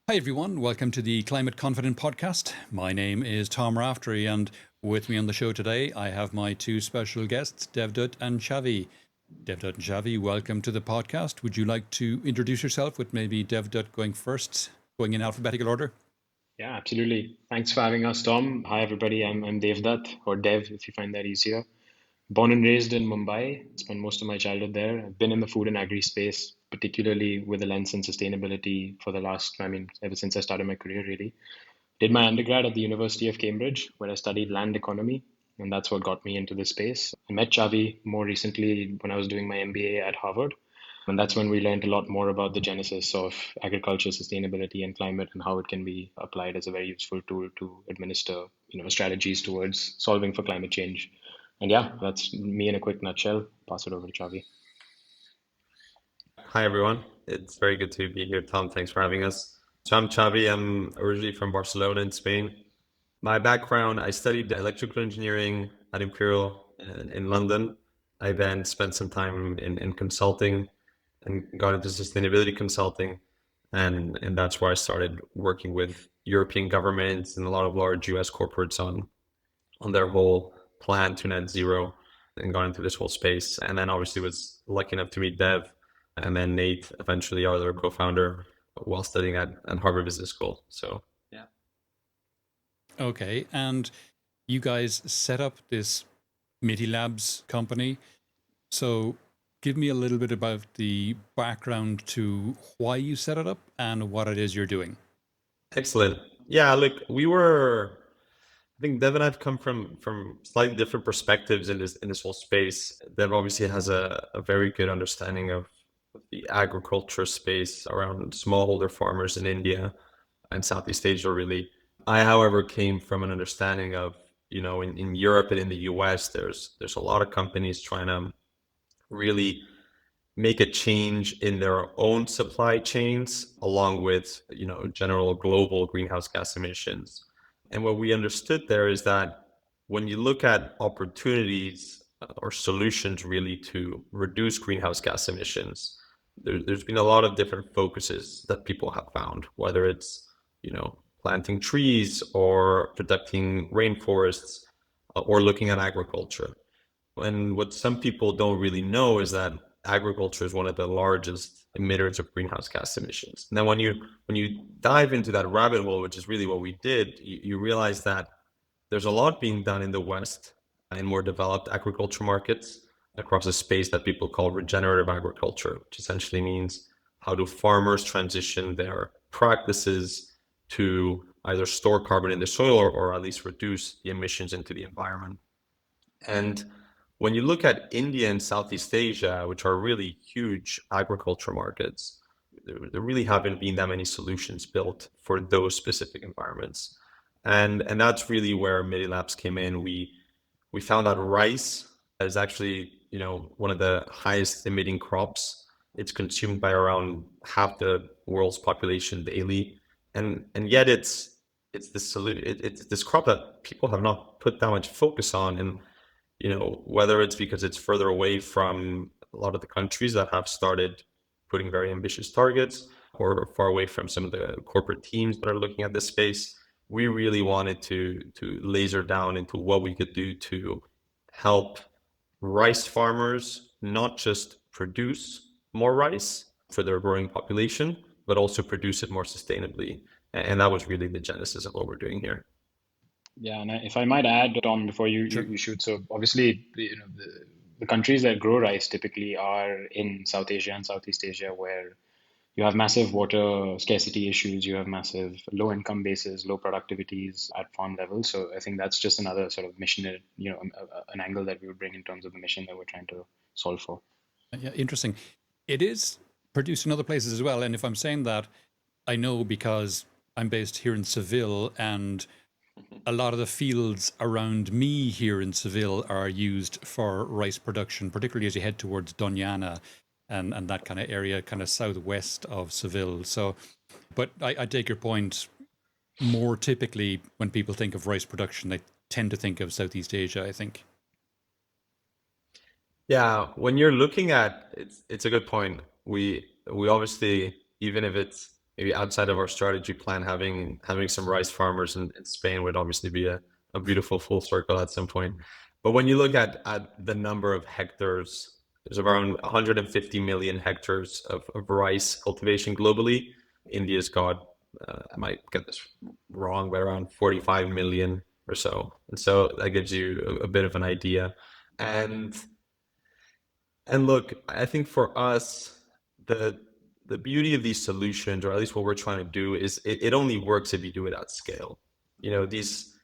Hi, everyone. Welcome to the Climate Confident podcast. My name is Tom Raftery, and with me on the show today, I have my two special guests, Devdutt and Xavi. Devdutt and Xavi, welcome to the podcast. Would you like to introduce yourself with maybe Devdutt going first, going in alphabetical order? Yeah, absolutely. Thanks for having us, Tom. Hi, everybody. I'm Devdutt, or Dev if you find that easier. Born and raised in Mumbai, spent most of my childhood there. I've been in the food and agri space, particularly with a lens in sustainability for the last, ever since I started my career, really. Did my undergrad at the University of Cambridge, where I studied land economy, and that's what got me into this space. I met Xavi more recently when I was doing my MBA at Harvard, and that's when we learned a lot more about the genesis of agriculture, sustainability, and climate, and how it can be applied as a very useful tool to administer, strategies towards solving for climate change. And yeah, that's me in a quick nutshell. Pass it over to Xavi. Hi, everyone. It's very good to be here, Tom. Thanks for having us. So I'm Xavi. I'm originally from Barcelona in Spain. My background, I studied electrical engineering at Imperial in London. I then spent some time in consulting and got into sustainability consulting. And that's where I started working with European governments and a lot of large US corporates on their whole plan to net zero and got into this whole space. And then obviously was lucky enough to meet Dev and then Nate, eventually our other co-founder, while studying at Harvard Business School. So yeah. Okay, and you guys set up this Mitti Labs company. So give me a little bit about the background to why you set it up and what it is you're doing. Excellent. Yeah, look, I think Dev and I've come from slightly different perspectives in this whole space. Dev obviously has a very good understanding of the agriculture space around smallholder farmers in India and Southeast Asia, really. I, however, came from an understanding of, in Europe and in the US, there's a lot of companies trying to really make a change in their own supply chains along with, general global greenhouse gas emissions. And what we understood there is that when you look at opportunities or solutions really to reduce greenhouse gas emissions, there's been a lot of different focuses that people have found, whether it's, planting trees or protecting rainforests or looking at agriculture. And what some people don't really know is that agriculture is one of the largest emitters of greenhouse gas emissions. Now, when you dive into that rabbit hole, which is really what we did, you realize that there's a lot being done in the West in more developed agriculture markets across a space that people call regenerative agriculture, which essentially means how do farmers transition their practices to either store carbon in the soil or at least reduce the emissions into the environment. And when you look at India and Southeast Asia, which are really huge agriculture markets, there really haven't been that many solutions built for those specific environments. And that's really where Mitti Labs came in. We found that rice is actually, one of the highest emitting crops. It's consumed by around half the world's population daily. And yet it's this crop that people have not put that much focus on. And whether it's because it's further away from a lot of the countries that have started putting very ambitious targets or far away from some of the corporate teams that are looking at this space, we really wanted to laser down into what we could do to help rice farmers not just produce more rice for their growing population, but also produce it more sustainably. And that was really the genesis of what we're doing here. Yeah, and if I might add, Tom, before Sure. you shoot, so obviously, the countries that grow rice typically are in South Asia and Southeast Asia, where you have massive water scarcity issues, you have massive low income bases, low productivities at farm level. So I think that's just another sort of mission, an angle that we would bring in terms of the mission that we're trying to solve for. Yeah, interesting. It is produced in other places as well. And if I'm saying that, I know because I'm based here in Seville, and a lot of the fields around me here in Seville are used for rice production, particularly as you head towards Doñana and that kind of area, kind of southwest of Seville. So, but I take your point. More typically, when people think of rice production, they tend to think of Southeast Asia, I think. Yeah, when you're looking at it's a good point. We obviously, even if it's maybe outside of our strategy plan, having some rice farmers in Spain would obviously be a beautiful full circle at some point. But when you look at the number of hectares, there's around 150 million hectares of rice cultivation globally. India's got, I might get this wrong, but around 45 million or so. And so that gives you a bit of an idea. And look, I think for us, the the beauty of these solutions, or at least what we're trying to do, is it only works if you do it at scale. You know, these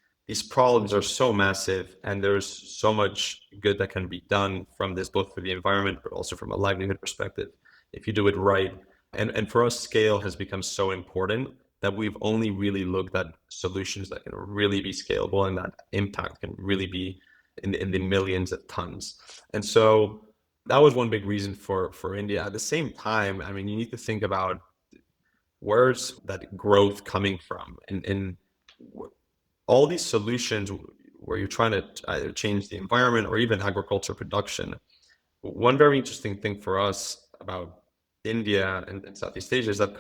problems are so massive, and there's so much good that can be done from this, both for the environment, but also from a livelihood perspective, if you do it right. And for us, scale has become so important that we've only really looked at solutions that can really be scalable and that impact can really be in the millions of tons. And so that was one big reason for India. At the same time, I mean, you need to think about where's that growth coming from, and all these solutions where you're trying to either change the environment or even agriculture production. One very interesting thing for us about India and Southeast Asia is that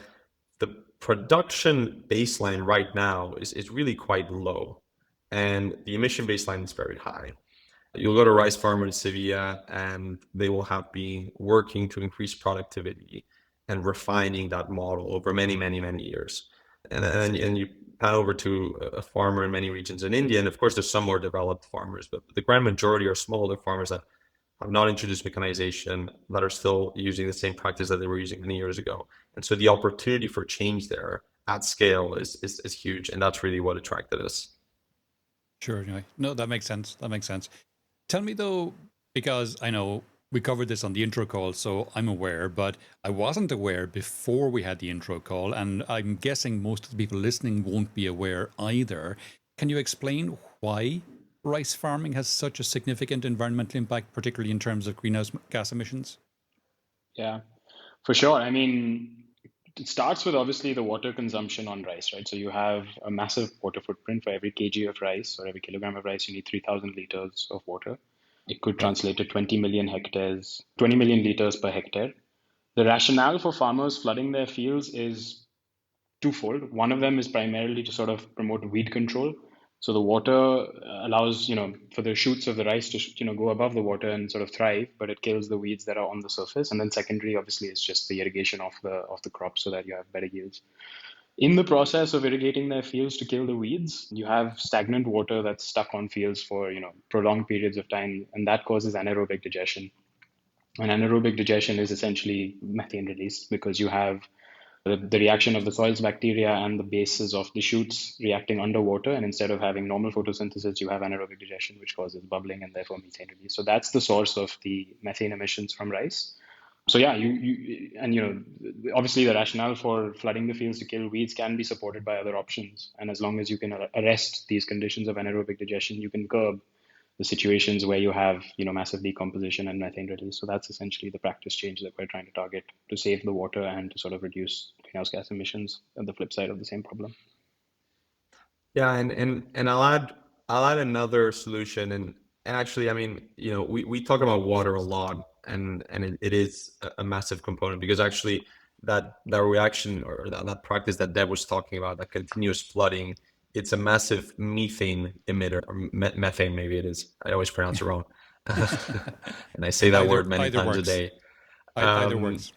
the production baseline right now is really quite low, and the emission baseline is very high. You'll go to rice farmer in Sevilla, and they will have been working to increase productivity and refining that model over many, many, many years. And you pan over to a farmer in many regions in India, and of course, there's some more developed farmers, but the grand majority are smallholder farmers that have not introduced mechanization, that are still using the same practice that they were using many years ago. And so the opportunity for change there at scale is huge, and that's really what attracted us. Sure. Anyway, no, that makes sense. That makes sense. Tell me though, because I know we covered this on the intro call, so I'm aware, but I wasn't aware before we had the intro call, and I'm guessing most of the people listening won't be aware either. Can you explain why rice farming has such a significant environmental impact, particularly in terms of greenhouse gas emissions? Yeah, for sure. I mean, it starts with obviously the water consumption on rice, right? So you have a massive water footprint. For every kg of rice or every kilogram of rice, you need 3,000 liters of water. It could Right. translate to 20 million hectares, 20 million liters per hectare. The rationale for farmers flooding their fields is twofold. One of them is primarily to sort of promote weed control. So the water allows, for the shoots of the rice to, go above the water and sort of thrive, but it kills the weeds that are on the surface. And then secondary, obviously, is just the irrigation of the crop so that you have better yields. In the process of irrigating their fields to kill the weeds, you have stagnant water that's stuck on fields for, prolonged periods of time, and that causes anaerobic digestion. And anaerobic digestion is essentially methane release because you have the reaction of the soil's bacteria and the bases of the shoots reacting underwater. And instead of having normal photosynthesis, you have anaerobic digestion, which causes bubbling and therefore methane release. So that's the source of the methane emissions from rice. So yeah, obviously the rationale for flooding the fields to kill weeds can be supported by other options. And as long as you can arrest these conditions of anaerobic digestion, you can curb the situations where you have massive decomposition and methane release. So that's essentially the practice change that we're trying to target to save the water and to sort of reduce greenhouse gas emissions on the flip side of the same problem. Yeah, and I'll add another solution, and actually, I mean, we talk about water a lot, and it is a massive component because actually that reaction or that practice that Deb was talking about, that continuous flooding, it's a massive methane emitter, or methane maybe it is. I always pronounce it wrong, and I say that Either word many either times a works. day. Either Um, works.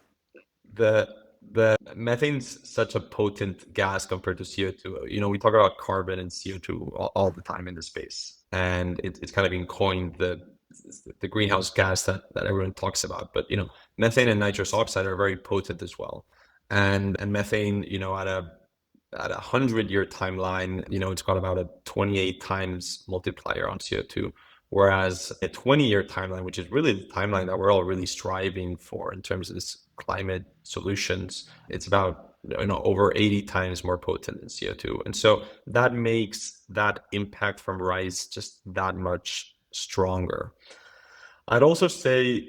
the methane's such a potent gas compared to CO2. We talk about carbon and CO2 all the time in the space, and it's kind of been coined the greenhouse gas that everyone talks about. But methane and nitrous oxide are very potent as well, and methane, at a 100-year timeline, it's got about a 28 times multiplier on CO2. Whereas a 20-year timeline, which is really the timeline that we're all really striving for in terms of this climate solutions, it's about over 80 times more potent than CO2. And so that makes that impact from rice just that much stronger. I'd also say,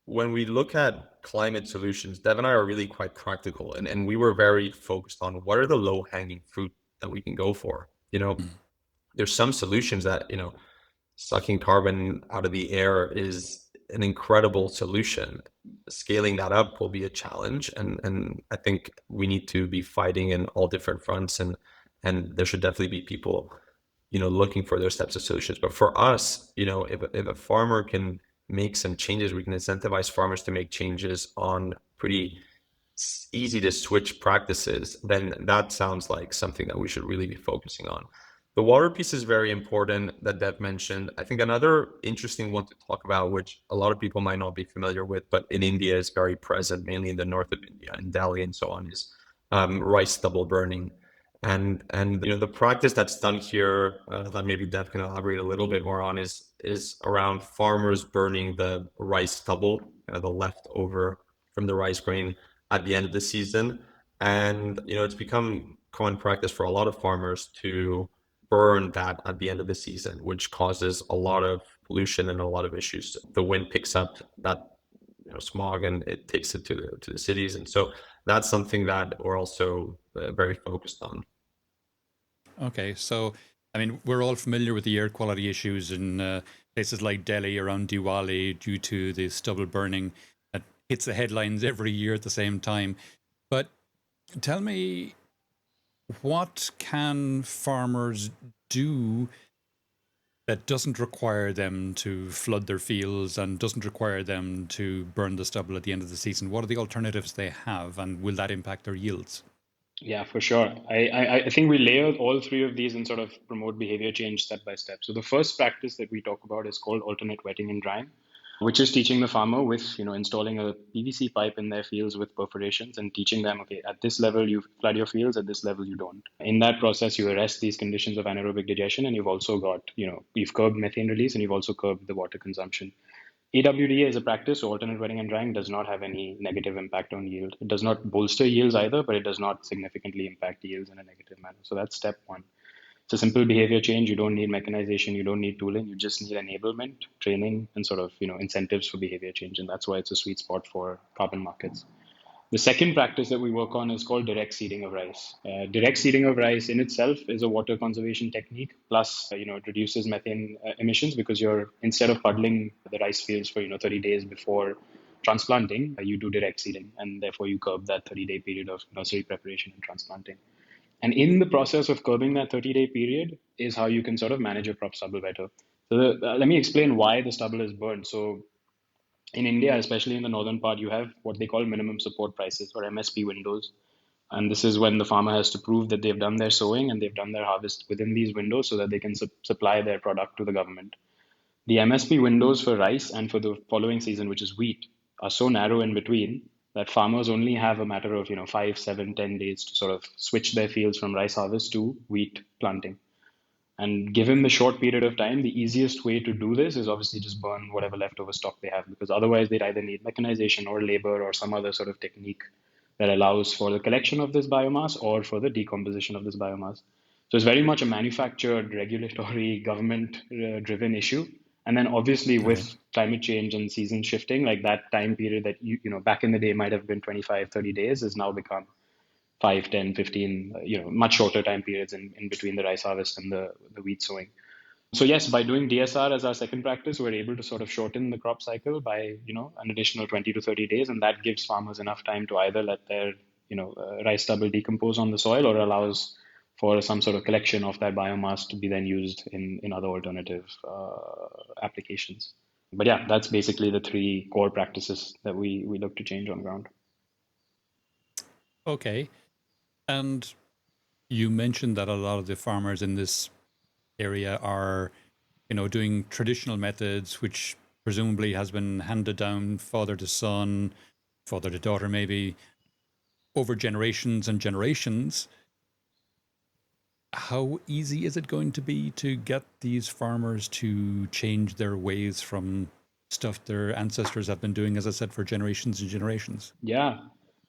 when we look at climate solutions, Dev and I are really quite practical, and we were very focused on what are the low hanging fruit that we can go for. There's some solutions that, sucking carbon out of the air an incredible solution. Scaling that up will be a challenge, and I think we need to be fighting in all different fronts, and there should definitely be people, looking for those types of solutions. But for us, if a farmer can make some changes, we can incentivize farmers to make changes on pretty easy to switch practices, then that sounds like something that we should really be focusing on. The water piece is very important that Dev mentioned. I think another interesting one to talk about, which a lot of people might not be familiar with, but in India is very present, mainly in the north of India, in Delhi and so on, is rice stubble burning. And the practice that's done here, that maybe Dev can elaborate a little bit more on, is around farmers burning the rice stubble, the leftover from the rice grain at the end of the season. And it's become common practice for a lot of farmers to burn that at the end of the season, which causes a lot of pollution and a lot of issues. The wind picks up that smog and it takes it to the cities, and so that's something that we're also very focused on. Okay, so I mean, we're all familiar with the air quality issues in places like Delhi around Diwali due to the stubble burning that hits the headlines every year at the same time. But tell me, what can farmers do that doesn't require them to flood their fields and doesn't require them to burn the stubble at the end of the season? What are the alternatives they have, and will that impact their yields? Yeah, for sure. I think we layer all three of these and sort of promote behavior change step by step. So the first practice that we talk about is called alternate wetting and drying, which is teaching the farmer with, installing a PVC pipe in their fields with perforations and teaching them, okay, at this level you flood your fields, at this level you don't. In that process, you arrest these conditions of anaerobic digestion, and you've also got, you've curbed methane release and you've also curbed the water consumption. AWDA is a practice, so alternate wetting and drying does not have any negative impact on yield. It does not bolster yields either, but it does not significantly impact yields in a negative manner. So that's step one. It's a simple behavior change. You don't need mechanization, you don't need tooling, you just need enablement, training, and sort of incentives for behavior change. And that's why it's a sweet spot for carbon markets. The second practice that we work on is called direct seeding of rice. Direct seeding of rice in itself is a water conservation technique. Plus, it reduces methane emissions because you're, instead of puddling the rice fields for 30 days before transplanting, you do direct seeding, and therefore you curb that 30-day period of nursery preparation and transplanting. And in the process of curbing that 30-day period is how you can sort of manage your crop stubble better. So let me explain why the stubble is burned. So in India, especially in the northern part, you have what they call minimum support prices or MSP windows. And this is when the farmer has to prove that they've done their sowing and they've done their harvest within these windows so that they can supply their product to the government. The MSP windows for rice and for the following season, which is wheat, are so narrow in between that farmers only have a matter of 5, 7, 10 days to sort of switch their fields from rice harvest to wheat planting. And given the short period of time, the easiest way to do this is obviously just burn whatever leftover stock they have, because otherwise they'd either need mechanization or labor or some other sort of technique that allows for the collection of this biomass or for the decomposition of this biomass. So it's very much a manufactured, regulatory, government-driven issue. And then obviously Okay. with climate change and season shifting, like that time period that back in the day might have been 25, 30 days has now become 5, 10, 15, much shorter time periods in between the rice harvest and the wheat sowing. So yes, by doing DSR as our second practice, we're able to sort of shorten the crop cycle by, an additional 20 to 30 days. And that gives farmers enough time to either let their, rice stubble decompose on the soil or allows for some sort of collection of that biomass to be then used in other alternative applications. But yeah, that's basically the three core practices that we look to change on ground. Okay. And you mentioned that a lot of the farmers in this area are, doing traditional methods, which presumably has been handed down father to son, father to daughter, maybe over generations and generations. How easy is it going to be to get these farmers to change their ways from stuff their ancestors have been doing, as I said, for generations and generations? Yeah.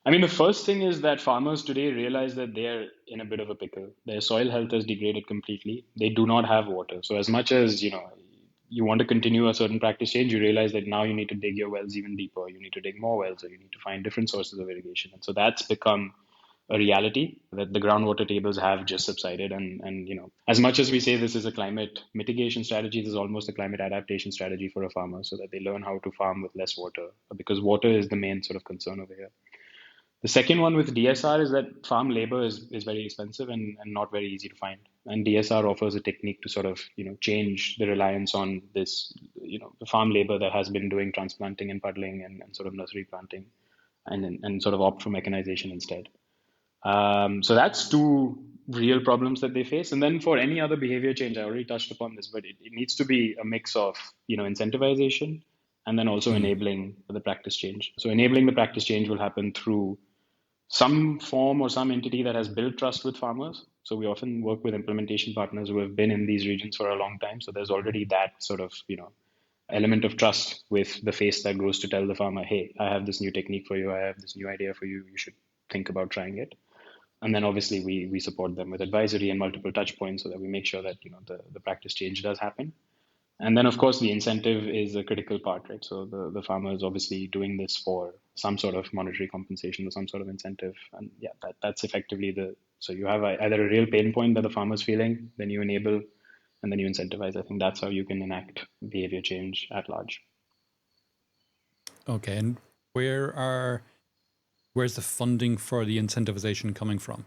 I mean, the first thing is that farmers today realize that they're in a bit of a pickle. Their soil health has degraded completely. They do not have water. So as much as, you want to continue a certain practice change, you realize that now you need to dig your wells even deeper. You need to dig more wells, or you need to find different sources of irrigation. And so that's become a reality that the groundwater tables have just subsided. And as much as we say this is a climate mitigation strategy, this is almost a climate adaptation strategy for a farmer so that they learn how to farm with less water, because water is the main sort of concern over here. The second one with DSR is that farm labor is very expensive and not very easy to find. And DSR offers a technique to sort of, change the reliance on this, the farm labor that has been doing transplanting and puddling and sort of nursery planting, and sort of opt for mechanization instead. So that's two real problems that they face. And then for any other behavior change, I already touched upon this, but it needs to be a mix of, incentivization and then also enabling the practice change. So enabling the practice change will happen through some form or some entity that has built trust with farmers. So we often work with implementation partners who have been in these regions for a long time. So there's already that sort of, element of trust with the face that goes to tell the farmer, hey, I have this new technique for you. I have this new idea for you. You should think about trying it. And then obviously we support them with advisory and multiple touch points so that we make sure that, the practice change does happen. And then, of course, the incentive is a critical part, right? So the farmer is obviously doing this for some sort of monetary compensation or some sort of incentive. And yeah, that's effectively so you have either a real pain point that the farmer's feeling, then you enable, and then you incentivize. I think that's how you can enact behavior change at large. Okay, and where's the funding for the incentivization coming from?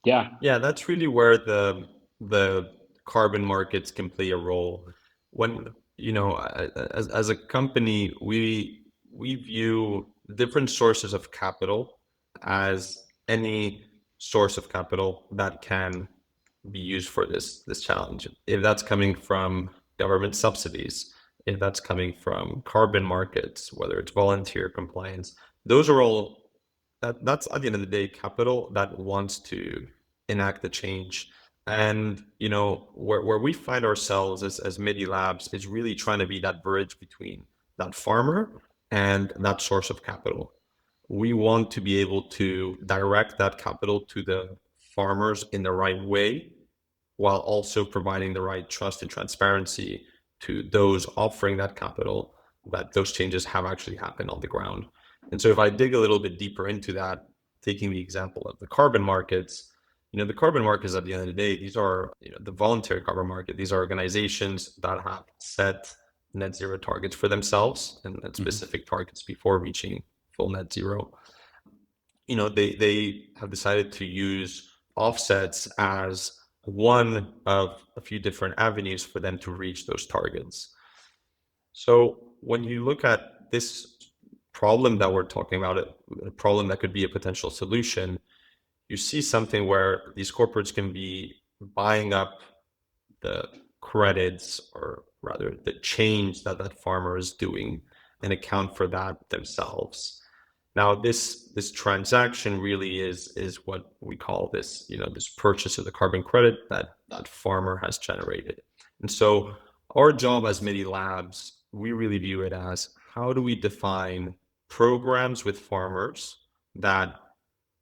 Yeah, that's really where the carbon markets can play a role. When, as a company, we view different sources of capital as any source of capital that can be used for this challenge. If that's coming from government subsidies, if that's coming from carbon markets, whether it's volunteer compliance, those are all that's at the end of the day capital that wants to enact the change. And where we find ourselves as Mitti Labs is really trying to be that bridge between that farmer and that source of capital. We want to be able to direct that capital to the farmers in the right way, while also providing the right trust and transparency to those offering that capital, that those changes have actually happened on the ground. And so if I dig a little bit deeper into that, taking the example of the carbon markets, the carbon markets at the end of the day, these are, the voluntary carbon market. These are organizations that have set net zero targets for themselves and specific targets before reaching full net zero. They have decided to use offsets as one of a few different avenues for them to reach those targets. So when you look at this problem that we're talking about, a problem that could be a potential solution, you see something where these corporates can be buying up the credits, or rather the change that that farmer is doing, and account for that themselves. Now, this transaction really is what we call this, this purchase of the carbon credit that farmer has generated. And so our job as Mitti Labs, we really view it as, how do we define programs with farmers that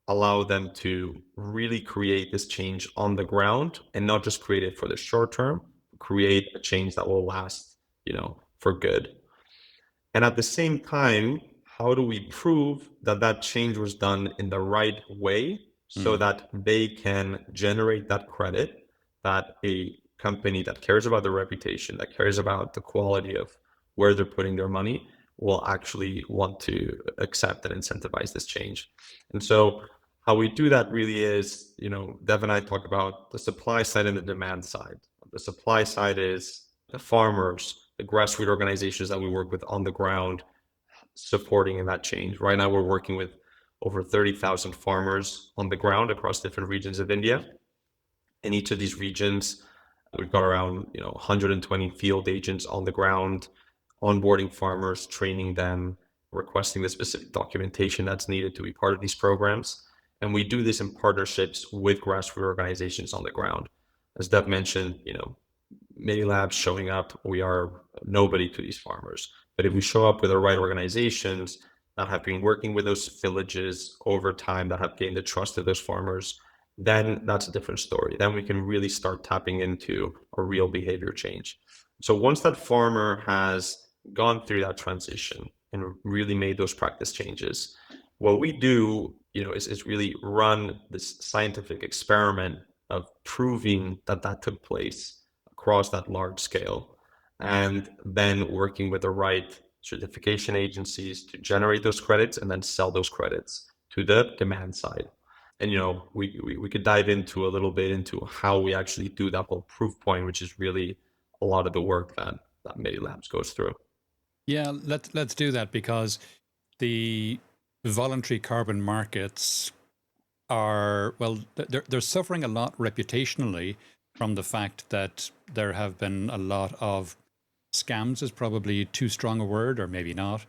allow them to really create this change on the ground, and not just create it for the short term, create a change that will last, for good. And at the same time, how do we prove that that change was done in the right way, so that they can generate that credit, that a company that cares about their reputation, that cares about the quality of where they're putting their money, will actually want to accept and incentivize this change. And so how we do that really is, Dev and I talk about the supply side and the demand side. The supply side is the farmers, the grassroots organizations that we work with on the ground, supporting in that change. Right now, we're working with over 30,000 farmers on the ground across different regions of India. In each of these regions, we've got around 120 field agents on the ground, onboarding farmers, training them, requesting the specific documentation that's needed to be part of these programs. And we do this in partnerships with grassroots organizations on the ground. As Dev mentioned, Mitti Labs showing up, we are nobody to these farmers. But if we show up with the right organizations that have been working with those villages over time, that have gained the trust of those farmers, then that's a different story. Then we can really start tapping into a real behavior change. So once that farmer has gone through that transition and really made those practice changes, What we do, is really run this scientific experiment of proving that that took place across that large scale, and then working with the right certification agencies to generate those credits and then sell those credits to the demand side. And we could dive into a little bit into how we actually do that whole proof point, which is really a lot of the work that Mitti Labs goes through. Yeah, let's do that, because the voluntary carbon markets are, well, they're suffering a lot reputationally from the fact that there have been a lot of scams, is probably too strong a word, or maybe not.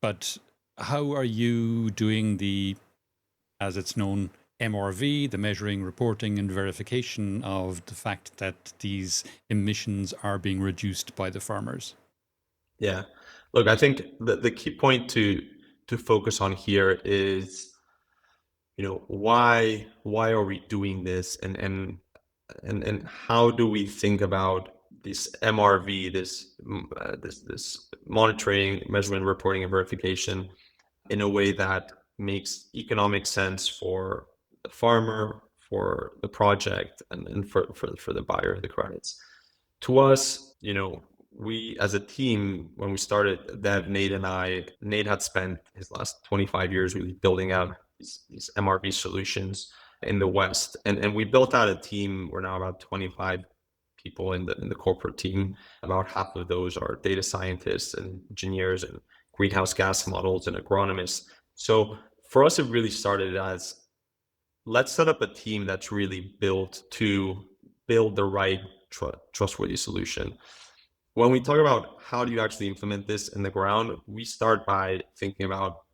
But how are you doing the, as it's known, MRV, the measuring, reporting, and verification of the fact that these emissions are being reduced by the farmers? Yeah. Look, I think the key point to focus on here is, why are we doing this, and how do we think about this MRV, this monitoring, measurement, reporting, and verification in a way that makes economic sense for the farmer, for the project, and for the buyer of the credits. To us, we as a team, when we started, Dev, Nate, and Nate had spent his last 25 years really building out these MRV solutions in the West. And we built out a team. We're now about 25 people in the corporate team. About half of those are data scientists and engineers and greenhouse gas models and agronomists. So for us, it really started as, let's set up a team that's really built to build the right trustworthy solution. When we talk about how do you actually implement this in the ground, we start by thinking about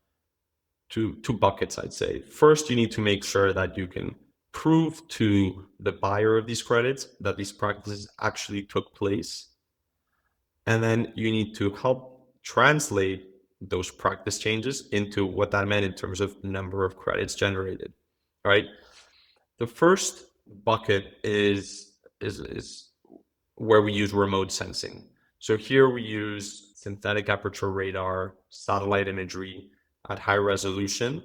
two buckets, I'd say. First, you need to make sure that you can prove to the buyer of these credits that these practices actually took place. And then you need to help translate those practice changes into what that meant in terms of number of credits generated. Right? The first bucket is where we use remote sensing. So here we use synthetic aperture radar, satellite imagery at high resolution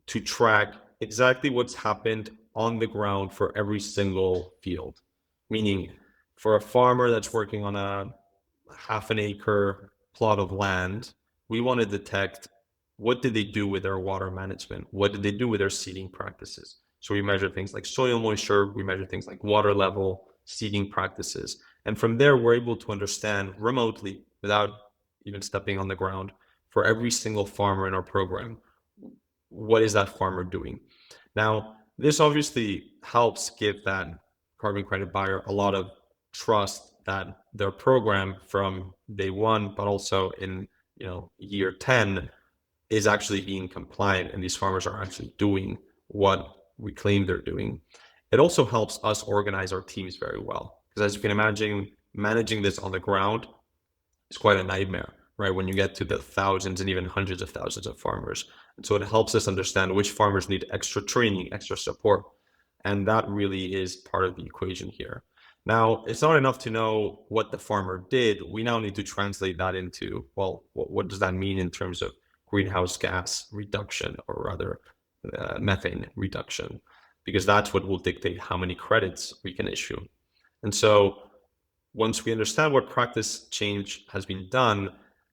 to track exactly what's happened on the ground for every single field. Meaning, for a farmer that's working on a half an acre plot of land, we want to detect, what did they do with their water management? What did they do with their seeding practices? So we measure things like soil moisture, we measure things like water level, seeding practices. And from there, we're able to understand remotely, without even stepping on the ground, for every single farmer in our program, what is that farmer doing? Now, this obviously helps give that carbon credit buyer a lot of trust that their program from day one, but also in year 10, is actually being compliant, and these farmers are actually doing what we claim they're doing. It also helps us organize our teams very well, because as you can imagine, managing this on the ground is quite a nightmare, right? When you get to the thousands and even hundreds of thousands of farmers. And so it helps us understand which farmers need extra training, extra support. And that really is part of the equation here. Now, it's not enough to know what the farmer did. We now need to translate that into, well, what does that mean in terms of greenhouse gas reduction, or rather methane reduction? Because that's what will dictate how many credits we can issue. And so once we understand what practice change has been done,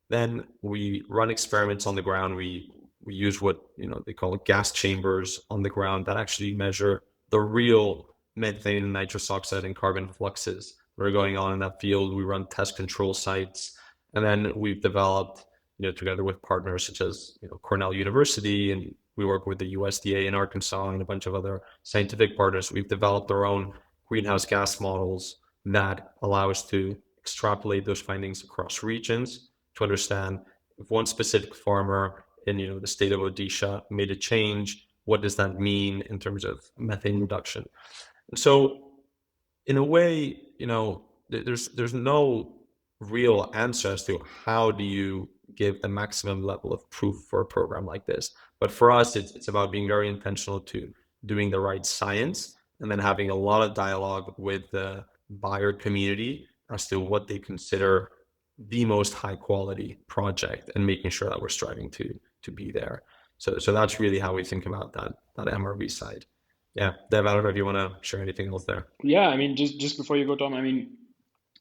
then we run experiments on the ground. We use what they call gas chambers on the ground that actually measure the real methane and nitrous oxide and carbon fluxes that are going on in that field. We run test control sites, and then we've developed, together with partners such as Cornell University, and we work with the USDA in Arkansas and a bunch of other scientific partners. We've developed our own greenhouse gas models that allow us to extrapolate those findings across regions to understand, if one specific farmer in the state of Odisha made a change, what does that mean in terms of methane reduction? And so, in a way, there's no real answer as to how do you give the maximum level of proof for a program like this. But for us, it's about being very intentional to doing the right science, and then having a lot of dialogue with the buyer community as to what they consider the most high quality project, and making sure that we're striving to be there. So that's really how we think about that MRV side. Yeah, Dev, I don't know if you want to share anything else there. Yeah, I mean, just before you go, Tom, I mean,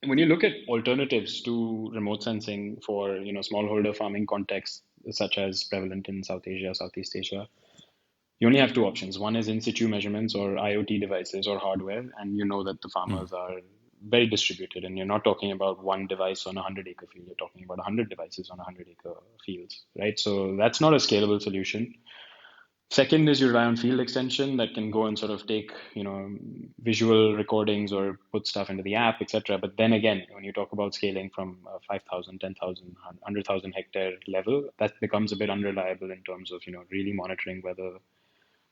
when you look at alternatives to remote sensing for, smallholder farming contexts, such as prevalent in South Asia, Southeast Asia, you only have two options. One is in situ measurements or IoT devices or hardware, and you know that the Mm. farmers are very distributed, and you're not talking about one device on a 100-acre field. You're talking about 100 devices on a 100-acre fields, right? So that's not a scalable solution. Second is you rely on field extension that can go and sort of take, visual recordings or put stuff into the app, etc. But then again, when you talk about scaling from 5,000, 10,000, 100,000 hectare level, that becomes a bit unreliable in terms of, really monitoring whether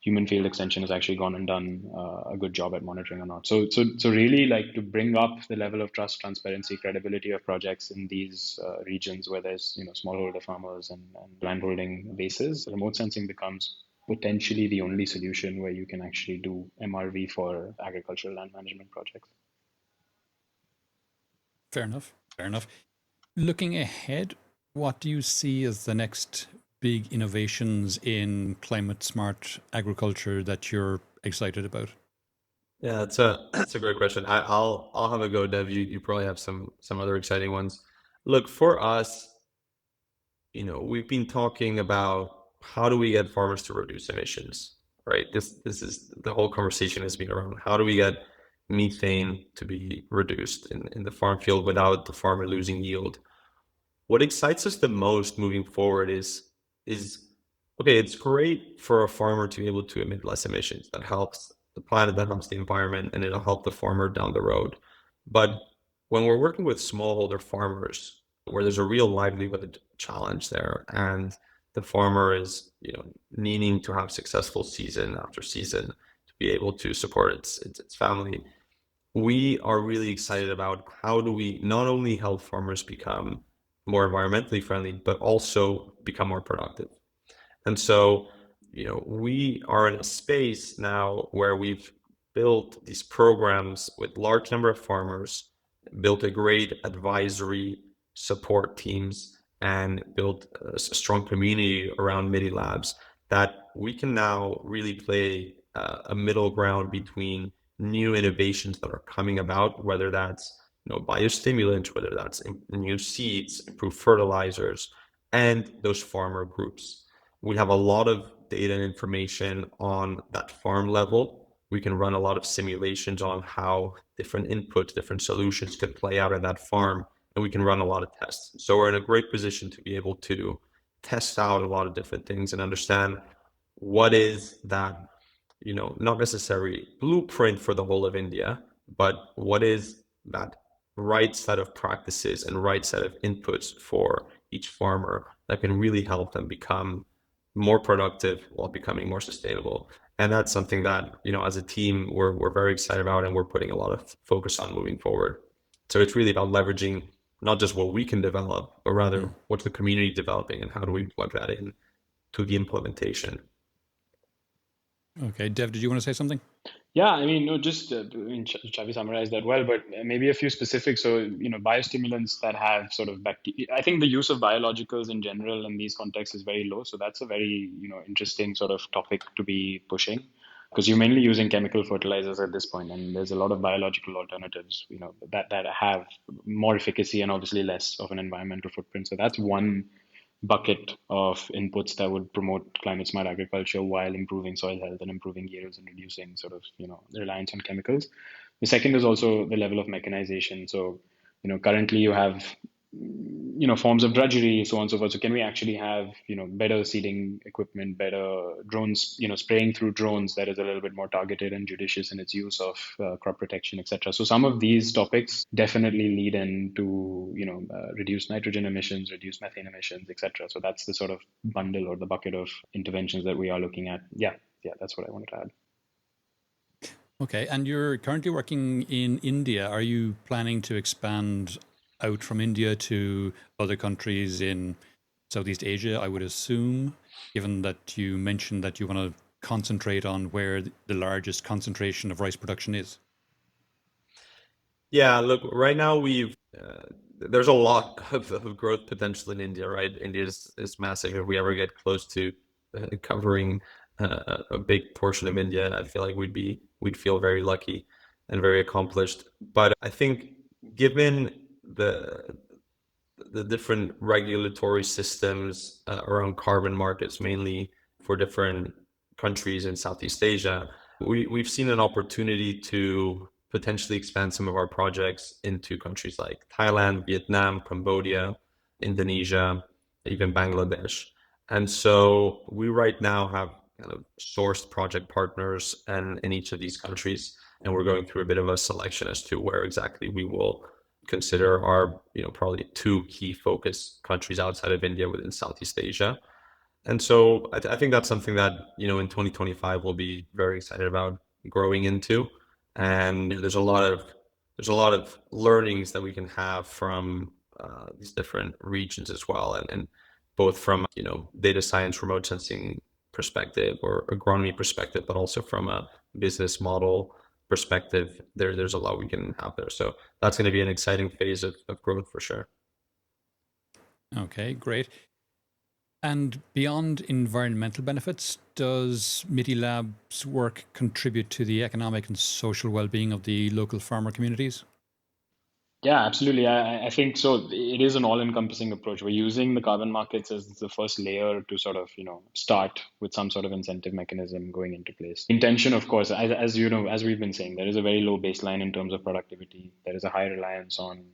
human field extension has actually gone and done a good job at monitoring or not. So really, like, to bring up the level of trust, transparency, credibility of projects in these regions where there's smallholder farmers and landholding bases, remote sensing becomes potentially the only solution where you can actually do MRV for agricultural land management projects. Fair enough. Fair enough. Looking ahead, what do you see as the next big innovations in climate smart agriculture that you're excited about? Yeah, that's a great question. I'll have a go, Dev. You probably have some other exciting ones. Look, for us, we've been talking about how do we get farmers to reduce emissions, right? This is the whole conversation has been around how do we get methane to be reduced in the farm field without the farmer losing yield. What excites us the most moving forward is okay, it's great for a farmer to be able to emit less emissions. That helps the planet, that helps the environment, and it'll help the farmer down the road. But when we're working with smallholder farmers, where there's a real livelihood challenge there, and the farmer is, needing to have successful season after season to be able to support its family, we are really excited about how do we not only help farmers become more environmentally friendly, but also become more productive. And so, we are in a space now where we've built these programs with large number of farmers, built a great advisory support teams, and built a strong community around Mitti Labs that we can now really play a middle ground between new innovations that are coming about, whether that's biostimulants, whether that's new seeds, improved fertilizers, and those farmer groups. We have a lot of data and information on that farm level. We can run a lot of simulations on how different inputs, different solutions could play out in that farm, and we can run a lot of tests. So we're in a great position to be able to test out a lot of different things and understand what is that, not necessarily blueprint for the whole of India, but what is that right set of practices and right set of inputs for each farmer that can really help them become more productive while becoming more sustainable. And that's something that, as a team, we're very excited about and we're putting a lot of focus on moving forward. So it's really about leveraging not just what we can develop, but rather Mm. what's the community developing and how do we plug that in to the implementation. Okay, Dev, did you want to say something? Yeah, I mean, no, just I mean, Xavi summarized that well, but maybe a few specifics. So, biostimulants that have sort of bacteria. I think the use of biologicals in general in these contexts is very low. So that's a very, interesting sort of topic to be pushing because you're mainly using chemical fertilizers at this point, and there's a lot of biological alternatives, that have more efficacy and obviously less of an environmental footprint. So that's one bucket of inputs that would promote climate smart agriculture while improving soil health and improving yields and reducing sort of reliance on chemicals. The second is also the level of mechanization. So currently you have forms of drudgery, so on and so forth. So can we actually have better seeding equipment, better drones, spraying through drones that is a little bit more targeted and judicious in its use of crop protection, etc. So some of these topics definitely lead into reduce nitrogen emissions, reduce methane emissions, etc. So that's the sort of bundle or the bucket of interventions that we are looking at. Yeah, that's what I wanted to add. Okay, and you're currently working in India. Are you planning to expand out from India to other countries in Southeast Asia, I would assume, given that you mentioned that you want to concentrate on where the largest concentration of rice production is? Yeah, look, right now there's a lot of growth potential in India, right? India is massive. If we ever get close to covering a big portion of India, I feel like we'd feel very lucky and very accomplished. But I think given the different regulatory systems around carbon markets, mainly for different countries in Southeast Asia, we've seen an opportunity to potentially expand some of our projects into countries like Thailand, Vietnam, Cambodia, Indonesia, even Bangladesh. And so we right now have kind of sourced project partners in each of these countries, and we're going through a bit of a selection as to where exactly we will consider our, probably two key focus countries outside of India within Southeast Asia. And so I think that's something that, in 2025 we'll be very excited about growing into. And there's a lot of learnings that we can have from these different regions as well, and both from data science, remote sensing perspective or agronomy perspective, but also from a business model perspective. There's a lot we can have there. So that's going to be an exciting phase of growth for sure. Okay, great. And beyond environmental benefits, does Mitti Labs work contribute to the economic and social well-being of the local farmer communities? Yeah, absolutely. I think so. It is an all-encompassing approach. We're using the carbon markets as the first layer to sort of, start with some sort of incentive mechanism going into place. Intention, of course, as you know, as we've been saying, there is a very low baseline in terms of productivity. There is a high reliance on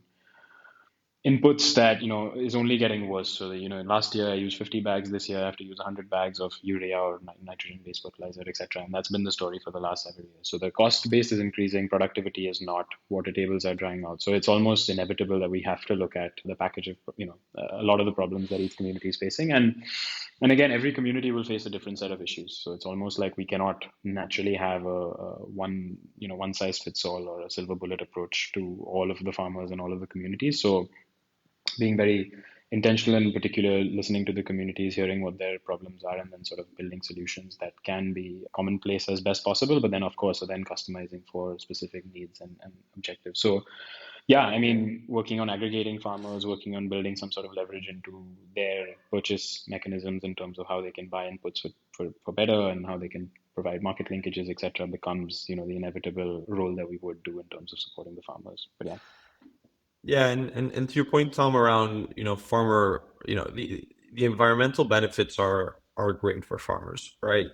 inputs that is only getting worse. So last year I used 50 bags. This year I have to use 100 bags of urea or nitrogen-based fertilizer, etc. And that's been the story for the last several years. So the cost base is increasing, productivity is not, water tables are drying out. So it's almost inevitable that we have to look at the package of a lot of the problems that each community is facing. And again, every community will face a different set of issues. So it's almost like we cannot naturally have one size fits all or a silver bullet approach to all of the farmers and all of the communities. So being very intentional and particular, listening to the communities, hearing what their problems are, and then sort of building solutions that can be commonplace as best possible, but then of course, then customizing for specific needs and objectives. So yeah, I mean, working on aggregating farmers, working on building some sort of leverage into their purchase mechanisms in terms of how they can buy inputs for better and how they can provide market linkages, etc., becomes, the inevitable role that we would do in terms of supporting the farmers. But yeah. Yeah, and to your point, Tom, around farmer, the environmental benefits are great for farmers, right?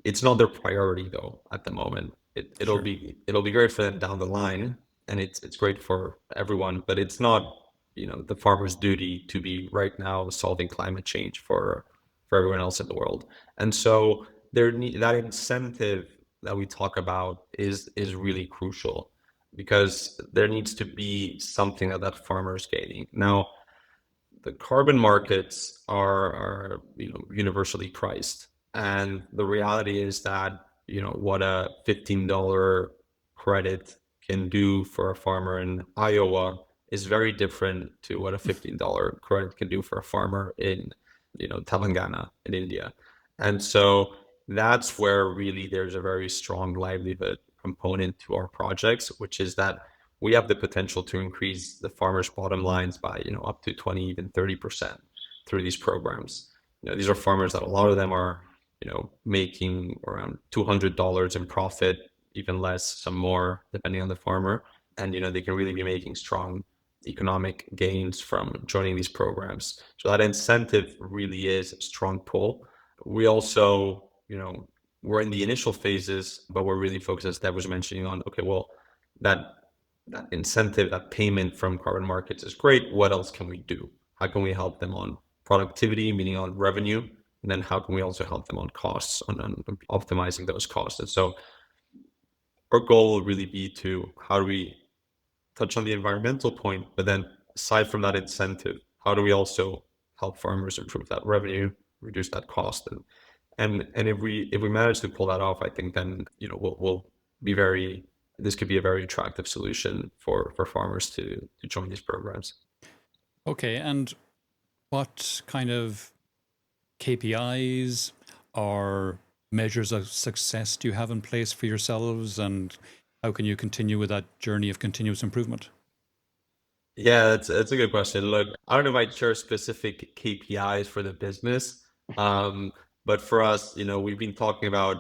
It's not their priority though at the moment. It'll Sure. be great for them down the line, and it's great for everyone, but it's not the farmer's duty to be right now solving climate change for everyone else in the world. And so that incentive that we talk about is really crucial because there needs to be something that farmer is gaining. Now, the carbon markets are universally priced, and the reality is that what a $15 credit can do for a farmer in Iowa is very different to what a $15 credit can do for a farmer in Telangana in India. And so that's where really there's a very strong livelihood component to our projects, which is that we have the potential to increase the farmers' bottom lines by up to 20, even 30% through these programs. These are farmers that a lot of them are making around $200 in profit, even less, some more, depending on the farmer. And they can really be making strong economic gains from joining these programs. So that incentive really is a strong pull. We also, we're in the initial phases, but we're really focused, as Deb was mentioning, on okay, well, that incentive, that payment from carbon markets is great. What else can we do? How can we help them on productivity, meaning on revenue? And then how can we also help them on costs, on optimizing those costs? And so our goal will really be to how do we touch on the environmental point, but then aside from that incentive, how do we also help farmers improve that revenue, reduce that cost? And if we manage to pull that off, I think then we'll be very, this could be a very attractive solution for farmers to join these programs. Okay, and what kind of KPIs or measures of success do you have in place for yourselves, and how can you continue with that journey of continuous improvement? Yeah, that's a good question. Look, I don't know if I'd share specific KPIs for the business, But for us, we've been talking about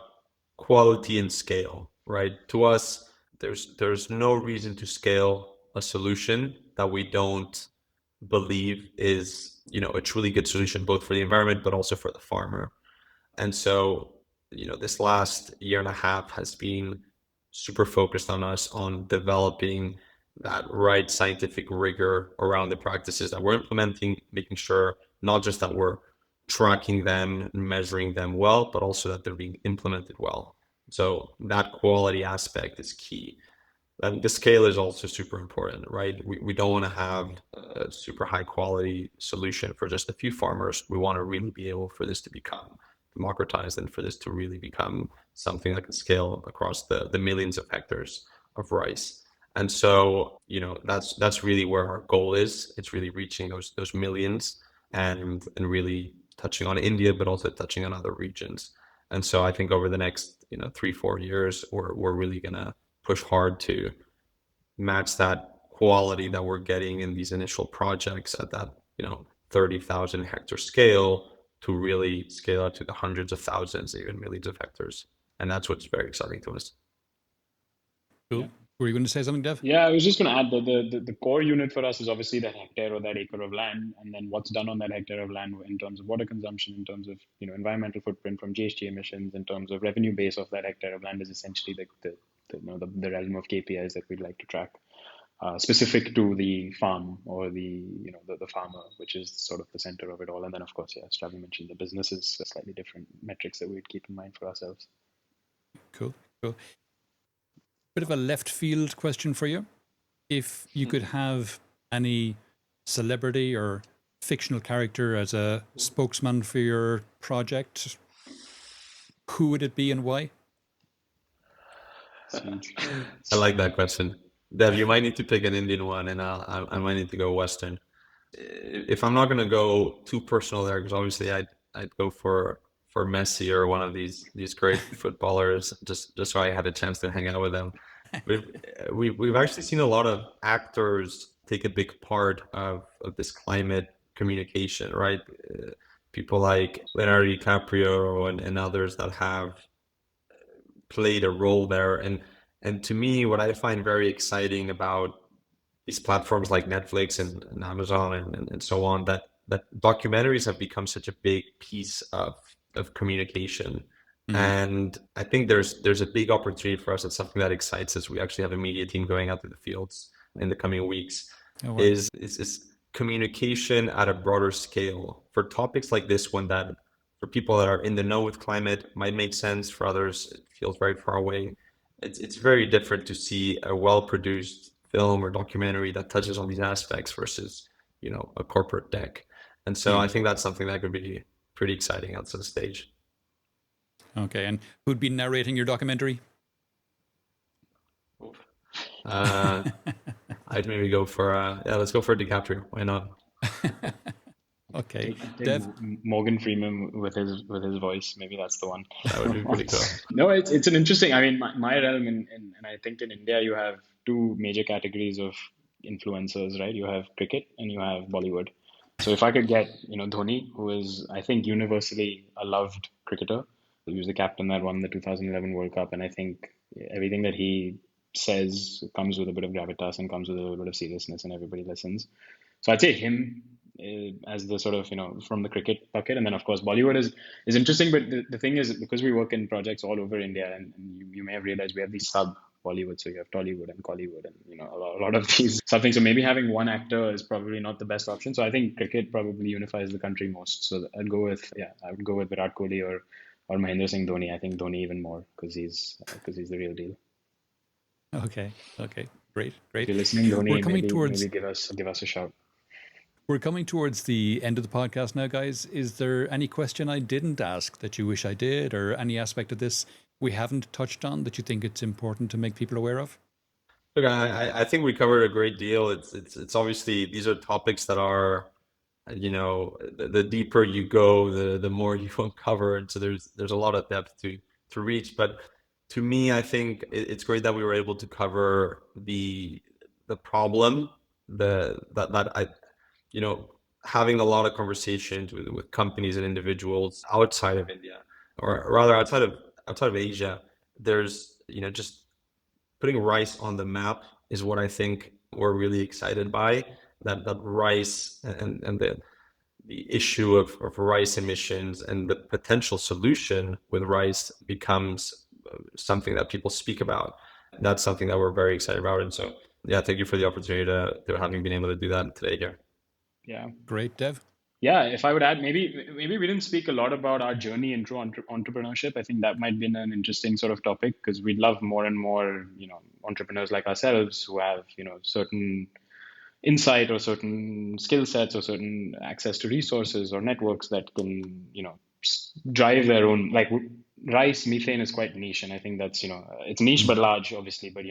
quality and scale, right? To us, there's no reason to scale a solution that we don't believe is, a truly good solution, both for the environment, but also for the farmer. And so, this last year and a half has been super focused on us on developing that right scientific rigor around the practices that we're implementing, making sure not just that we're tracking them and measuring them well, but also that they're being implemented well. So that quality aspect is key. And the scale is also super important, right? We don't want to have a super high quality solution for just a few farmers. We want to really be able for this to become democratized and for this to really become something that can scale across the millions of hectares of rice. And so, that's really where our goal is. It's really reaching those millions and really touching on India, but also touching on other regions. And so I think over the next, 3-4 years, we're really gonna push hard to match that quality that we're getting in these initial projects at that 30,000 hectare scale to really scale out to the hundreds of thousands, even millions of hectares. And that's what's very exciting to us. Cool. Yeah. Were you going to say something, Dev? Yeah, I was just going to add that the core unit for us is obviously that hectare or that acre of land, and then what's done on that hectare of land in terms of water consumption, in terms of environmental footprint from GHG emissions, in terms of revenue base of that hectare of land is essentially the realm of KPIs that we'd like to track, specific to the farm or the farmer, which is sort of the center of it all. And then of course, yeah, as Xavi mentioned, the business is slightly different metrics that we'd keep in mind for ourselves. Cool. Bit of a left field question for you. If you could have any celebrity or fictional character as a spokesman for your project, who would it be and why? I like that question. Dev, you might need to pick an Indian one, and I might need to go Western. If I'm not going to go too personal there, because obviously I'd go for Messi or one of these great footballers, just so I had a chance to hang out with them. But we've actually seen a lot of actors take a big part of this climate communication, right? People like Leonardo DiCaprio and others that have played a role there. And to me, what I find very exciting about these platforms like Netflix and Amazon and so on, that documentaries have become such a big piece of communication. And I think there's a big opportunity for us. It's something that excites us. We actually have a media team going out to the fields in the coming weeks. Oh, wow. Is communication at a broader scale for topics like this one that for people that are in the know with climate might make sense. For others, it feels very far away. It's very different to see a well-produced film or documentary that touches on these aspects versus, a corporate deck. And so I think that's something that could be pretty exciting outside the stage. Okay, and who'd be narrating your documentary? I'd maybe go for let's go for DiCaprio. Why not? Okay, Take Dev. Morgan Freeman with his voice. Maybe that's the one. That would be pretty cool. No, it's an interesting. I mean, my realm, and I think in India you have two major categories of influencers, right? You have cricket and you have Bollywood. So if I could get Dhoni, who is I think universally a loved cricketer, he was the captain that won the 2011 World Cup, and I think everything that he says comes with a bit of gravitas and comes with a little bit of seriousness, and everybody listens. So I'd say him as the sort of from the cricket bucket, and then of course Bollywood is interesting. But the thing is, because we work in projects all over India, and you may have realized we have these sub Bollywood, so you have Tollywood and Collywood, and a lot of these something. So maybe having one actor is probably not the best option. So I think cricket probably unifies the country most. So I would go with Virat Kohli or Mahendra Singh Dhoni. I think Dhoni even more because he's the real deal. Okay, great. If you're listening, We're Dhoni, coming towards maybe give us a shout. we're coming towards the end of the podcast now, guys. Is there any question I didn't ask that you wish I did, or any aspect of this we haven't touched on that you think it's important to make people aware of? Look, I think we covered a great deal. It's obviously these are topics that are, the deeper you go, the more you uncover, and so there's a lot of depth to reach. But to me, I think it's great that we were able to cover the problem, that I, having a lot of conversations with companies and individuals outside of India, or rather outside of Asia. There's, just putting rice on the map is what I think we're really excited by. That rice and the issue of rice emissions and the potential solution with rice becomes something that people speak about. That's something that we're very excited about. And so, yeah, thank you for the opportunity to having been able to do that today here. Yeah. Great, Dev. Yeah, if I would add, maybe we didn't speak a lot about our journey into entrepreneurship. I think that might be an interesting sort of topic, because we'd love more and more, entrepreneurs like ourselves who have, certain insight or certain skill sets or certain access to resources or networks that can, drive their own, like rice methane is quite niche, and I think that's, it's niche but large, obviously, but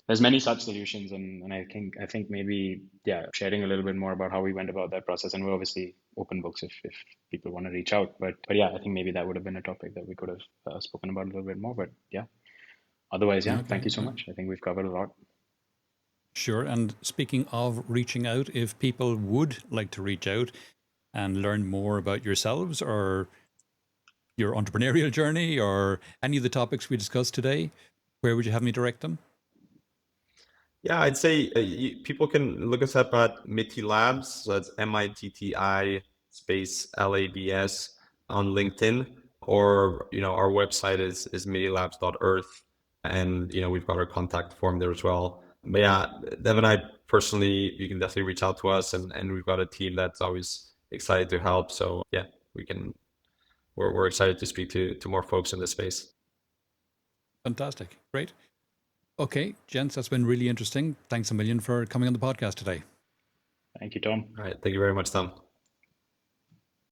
there's many such solutions, and I think maybe, yeah, sharing a little bit more about how we went about that process, and we're obviously open books if people want to reach out, but yeah, I think maybe that would have been a topic that we could have spoken about a little bit more, but yeah, otherwise, yeah, thank Okay. you so much. I think we've covered a lot. Sure. And speaking of reaching out, if people would like to reach out and learn more about yourselves or your entrepreneurial journey or any of the topics we discussed today, where would you have me direct them? Yeah, I'd say people can look us up at Mitti Labs. So that's MITTI space LABS on LinkedIn, or our website is mittilabs.earth, and we've got our contact form there as well. But yeah, Dev and I personally, you can definitely reach out to us, and we've got a team that's always excited to help. So yeah, we're excited to speak to more folks in this space. Fantastic. Great. Okay, gents, that's been really interesting. Thanks a million for coming on the podcast today. Thank you, Tom. All right, thank you very much, Tom.